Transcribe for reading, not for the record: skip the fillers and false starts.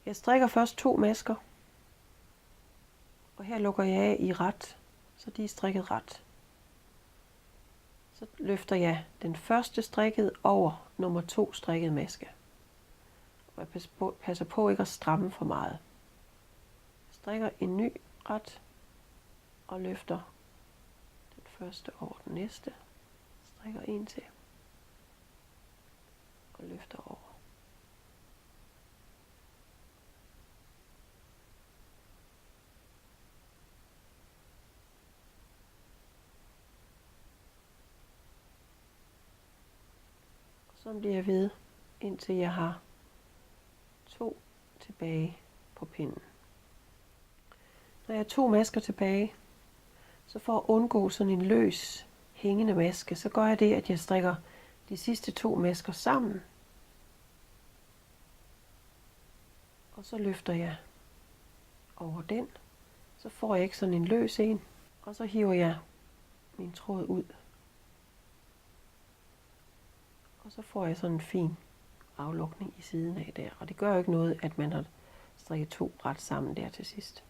Jeg strikker først 2 masker, og her lukker jeg af i ret, så de er strikket ret. Så løfter jeg den første strikkede over nummer 2 strikkede maske. Og jeg passer på ikke at stramme for meget. Jeg strikker en ny ret og løfter den første over den næste. Strikker en til og løfter over. Så bliver jeg ved, indtil jeg har 2 tilbage på pinden. Når jeg har 2 masker tilbage, så for at undgå sådan en løs hængende maske, så gør jeg det, at jeg strikker de sidste 2 masker sammen. Og så løfter jeg over den. Så får jeg ikke sådan en løs en. Og så hiver jeg min tråd ud. Og så får jeg sådan en fin aflukning i siden af der. Og det gør jo ikke noget, at man har strikket 2 ret sammen der til sidst.